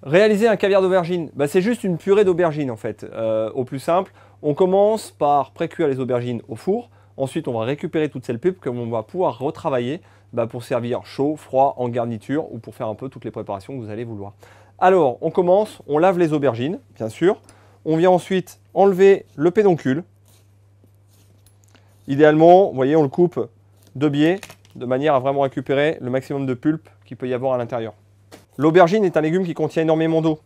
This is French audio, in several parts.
Réaliser un caviar d'aubergine, c'est juste une purée d'aubergine en fait. Au plus simple, on commence par pré-cuire les aubergines au four. Ensuite, on va récupérer toute cette pulpe que l'on va pouvoir retravailler pour servir chaud, froid, en garniture ou pour faire un peu toutes les préparations que vous allez vouloir. Alors, on commence, on lave les aubergines, bien sûr. On vient ensuite enlever le pédoncule. Idéalement, vous voyez, on le coupe de biais de manière à vraiment récupérer le maximum de pulpe qu'il peut y avoir à l'intérieur. L'aubergine est un légume qui contient énormément d'eau,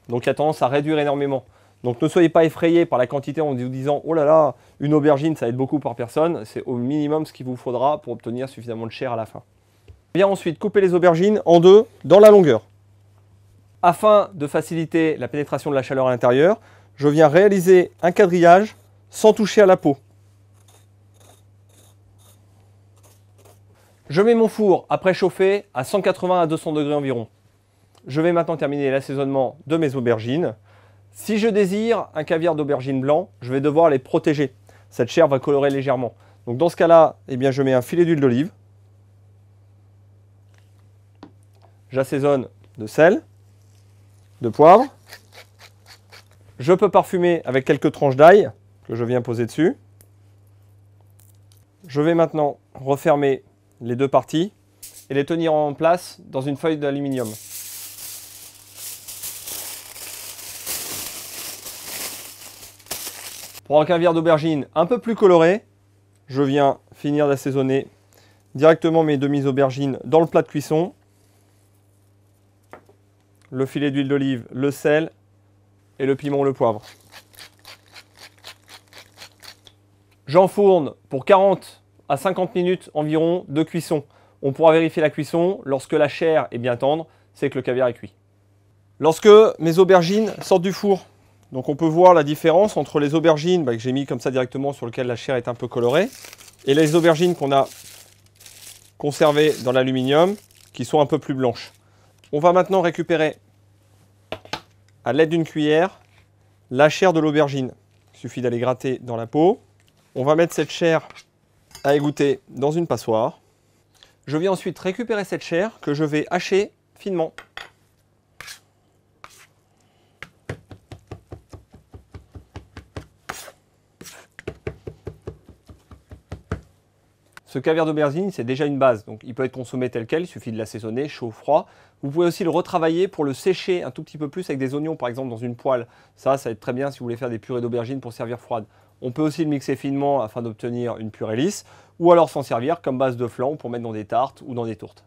donc il a tendance à réduire énormément. Donc ne soyez pas effrayés par la quantité en vous disant « Oh là là, une aubergine, ça va être beaucoup par personne ». C'est au minimum ce qu'il vous faudra pour obtenir suffisamment de chair à la fin. On vient ensuite couper les aubergines en deux dans la longueur. Afin de faciliter la pénétration de la chaleur à l'intérieur, je viens réaliser un quadrillage sans toucher à la peau. Je mets mon four à préchauffer à 180 à 200 degrés environ. Je vais maintenant terminer l'assaisonnement de mes aubergines. Si je désire un caviar d'aubergine blanc, je vais devoir les protéger. Cette chair va colorer légèrement. Donc dans ce cas-là, je mets un filet d'huile d'olive. J'assaisonne de sel, de poivre. Je peux parfumer avec quelques tranches d'ail que je viens poser dessus. Je vais maintenant refermer les deux parties et les tenir en place dans une feuille d'aluminium. Pour un caviar d'aubergine un peu plus coloré, je viens finir d'assaisonner directement mes demi-aubergines dans le plat de cuisson. Le filet d'huile d'olive, le sel et le piment, le poivre. J'enfourne pour 40 à 50 minutes environ de cuisson. On pourra vérifier la cuisson lorsque la chair est bien tendre, c'est que le caviar est cuit. Lorsque mes aubergines sortent du four, donc on peut voir la différence entre les aubergines que j'ai mis comme ça directement sur lesquelles la chair est un peu colorée et les aubergines qu'on a conservées dans l'aluminium qui sont un peu plus blanches. On va maintenant récupérer à l'aide d'une cuillère la chair de l'aubergine. Il suffit d'aller gratter dans la peau. On va mettre cette chair à égoutter dans une passoire. Je viens ensuite récupérer cette chair que je vais hacher finement. Ce caviar d'aubergine, c'est déjà une base, donc il peut être consommé tel quel, il suffit de l'assaisonner, chaud ou froid. Vous pouvez aussi le retravailler pour le sécher un tout petit peu plus avec des oignons, par exemple, dans une poêle. Ça va être très bien si vous voulez faire des purées d'aubergine pour servir froide. On peut aussi le mixer finement afin d'obtenir une purée lisse, ou alors s'en servir comme base de flan pour mettre dans des tartes ou dans des tourtes.